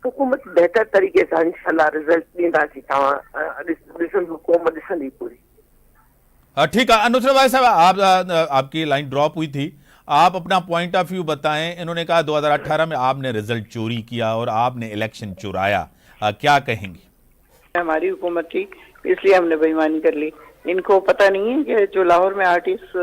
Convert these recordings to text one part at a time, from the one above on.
हुकूमत बेहतर तरीक़े सां इंशाल्लाह रिज़ल्ट ॾींदासीं। तव्हां ॾिसो हुकूमत ॾिसंदी पूरी। ठीक है नुसरत भाई साहब, आपकी लाइन ड्रॉप हुई थी, आप अपना पॉइंट ऑफ व्यू बताएं। इन्होंने कहा 2018 में आपने रिजल्ट चोरी किया और आपने इलेक्शन चुराया, क्या कहेंगी? हमारी हुकूमत थी इसलिए हमने बेईमानी कर ली। इनको पता नहीं है कि जो लाहौर में आर्टिस्ट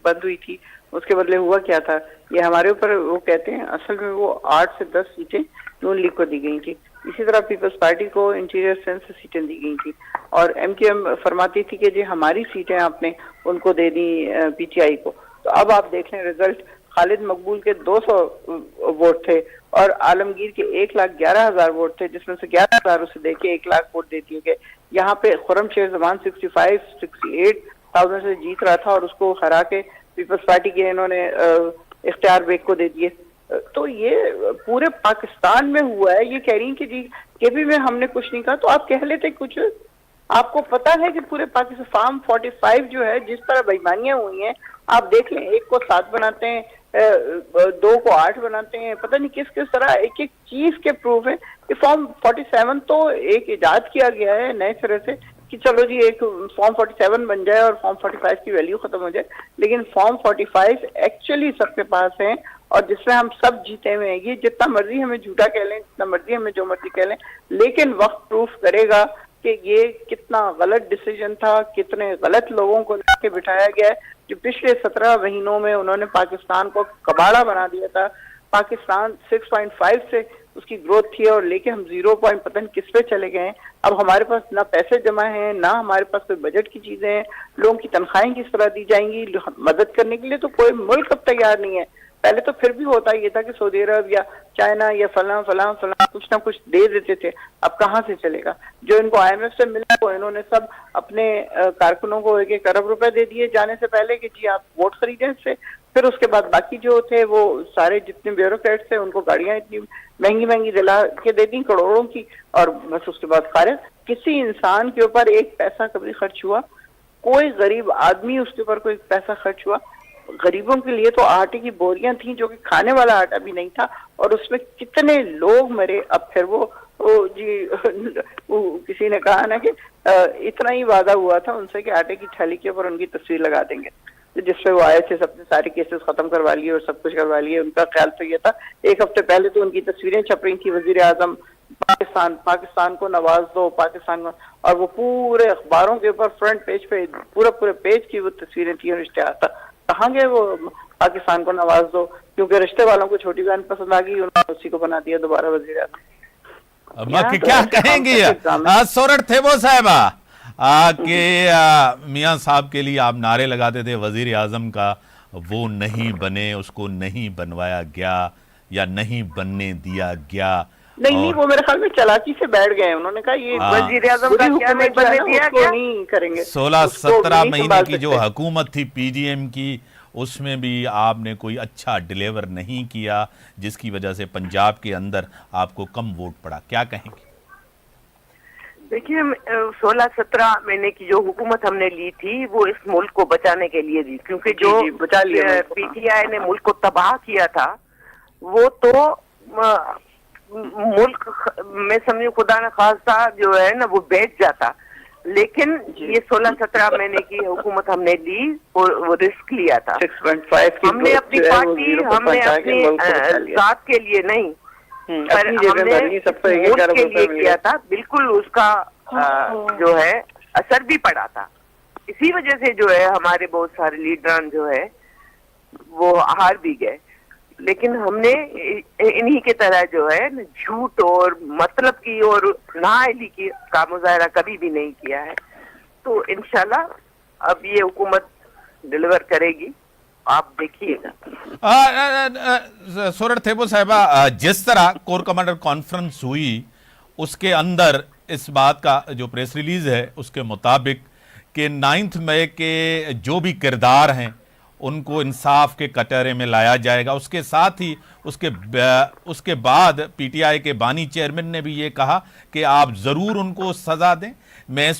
बंद हुई थी उसके बदले हुआ क्या था। ये हमारे ऊपर वो कहते हैं, असल में वो 8 से 10 सीटें नून लीग को दी गई थी। इसी तरह पीपल्स पार्टी को इंटीरियर सेंस से सीटें दी गई थी और MQM फरमाती थी कि जी हमारी सीटें आपने उनको दे दी PTI को। तो अब आप देख लें रिजल्ट, खालिद मकबूल के 200 वोट थे और आलमगीर के 1,11,000 वोट थे, जिसमें से 11,000 उसे देके 1 लाख वोट दे दिए गए। यहाँ पे खुर्रम शेर जमान 65-68,000 से जीत रहा था और उसको हरा के पीपल्स पार्टी के इन्होंने इख्तियार बेग को दे दिए। तो ये पूरे पाकिस्तान में हुआ है। ये कह रही कि जी KP में हमने कुछ नहीं कहा, तो आप कह लेते कुछ। आपको पता है कि पूरे पाकिस्तान फार्म 45 जो है जिस तरह बेईमानियां हुई हैं, आप देख लें, 1 को 7 बनाते हैं, 2 को 8 बनाते हैं, पता नहीं किस किस तरह एक एक चीज के प्रूफ है कि फॉर्म 47 तो एक इजाद किया गया है नए सिरे से कि चलो जी एक फॉर्म 47 बन जाए और फॉर्म 45 की वैल्यू खत्म हो जाए। लेकिन फॉर्म 45 एक्चुअली सबके पास है और जिसमें हम सब जीते हुए हैं। ये जितना मर्जी हमें झूठा कह लें, जितना मर्जी हमें जो मर्जी कह लें, लेकिन वक्त प्रूफ करेगा कि ये कितना गलत डिसीजन था, कितने गलत लोगों को लाके बिठाया गया है जो पिछले 17 महीनों में उन्होंने पाकिस्तान को कबाड़ा बना दिया था। पाकिस्तान 6.5 से उसकी ग्रोथ थी और लेके हम 0 पॉइंट पता नहीं किस पे चले गए हैं। अब हमारे पास ना पैसे जमा हैं, ना हमारे पास कोई बजट की चीजें हैं। लोगों की तनख्वाहें किस तरह दी जाएंगी मदद करने के लिए, तो कोई मुल्क अब तैयार नहीं है। पहले तो फिर भी होता ये था कि सऊदी अरब या चाइना या फलां फलां फलां कुछ ना कुछ दे देते थे। अब कहाँ से चलेगा? जो इनको IMF से मिला वो इन्होंने सब अपने कारकुनों को 1-1 अरब रुपए दे दिए जाने से पहले कि जी आप वोट खरीदें इससे। फिर उसके बाद बाकी जो थे वो सारे जितने ब्यूरोक्रेट्स थे उनको गाड़ियां इतनी महंगी महंगी दिला के दे दी करोड़ों की, और बस उसके बाद खारिज। किसी इंसान के ऊपर एक पैसा कभी खर्च हुआ? कोई गरीब आदमी उसके ऊपर कोई पैसा खर्च हुआ? गरीबों के लिए तो आटे की बोरियां थी जो कि खाने वाला आटा भी नहीं था और उसमें कितने लोग मरे। अब फिर वो किसी ने कहा ना कि इतना ही वादा हुआ था उनसे कि आटे की थैली के ऊपर उनकी तस्वीर लगा देंगे, तो जिसपे वो आए थे सबने सारे केसेस खत्म करवा लिए और सब कुछ करवा लिए। उनका ख्याल तो ये था, 1 हफ्ते पहले तो उनकी तस्वीरें छप रही थी, वजीर आजम पाकिस्तान को नवाज दो पाकिस्तान को, और वो पूरे अखबारों के ऊपर फ्रंट पेज पे पूरे पेज की वो तस्वीरें थी और इश्तिहार था। कहाँ गए वो पाकिस्तान को नवाज दो? क्योंकि रिश्ते वालों को छोटी बहन पसंद आ गई, उन्होंने उसी को बना दिया दोबारा वजीर आजम। क्या कहेंगी सोरठ थे वो साहबा कि मियां साहब के लिए आप नारे लगाते थे वजीर आजम का, वो नहीं बने, उसको नहीं बनवाया गया या नहीं बनने दिया गया? नहीं, वो मेरे ख्याल में चालाकी से बैठ गए। उन्होंने कहा ये वजीर आजम का क्या नहीं बनने दिया गया, नहीं करेंगे। 16-17 महीने की जो हुकूमत थी PDM की, उसमें भी आपने कोई अच्छा डिलीवर नहीं किया, जिसकी वजह से पंजाब के अंदर आपको कम वोट पड़ा। क्या कहेंगे? देखिए 16-17 महीने की जो हुकूमत हमने ली थी वो इस मुल्क को बचाने के लिए दी, क्योंकि जो PTI ने मुल्क को तबाह किया था वो तो मुल्क में समझो खुदा न खास्ता जो है ना वो बैठ जाता। लेकिन ये 16-17 महीने की हुकूमत हमने ली, वो रिस्क लिया था। 6.5 हमने अपनी पार्टी, हमने अपनी जात के लिए नहीं, पर हमने मुल्क के लिए किया था। बिल्कुल उसका जो है असर भी पड़ा था। इसी वजह से जो है हमारे बहुत सारे लीडरान जो है वो हार भी गए। लेकिन हमने इन्हीं के तरह जो है झूठ और मतलब की और नाअहली की का मुजाहरा कभी भी नहीं किया है। तो इंशाल्लाह अब ये हुकूमत डिलीवर करेगी, आप देखिएगा। सोरठ थेबो साहिबा, जिस तरह कोर कमांडर कॉन्फ्रेंस हुई उसके अंदर इस बात का जो प्रेस रिलीज है उसके मुताबिक कि 9 मई के जो भी किरदार हैं उनको इंसाफ के कटहरे में लाया जाएगा। उसके साथ ही उसके बाद PTI के बानी चेयरमैन ने भी ये कहा कि आप जरूर उनको सजा दें। मैं इस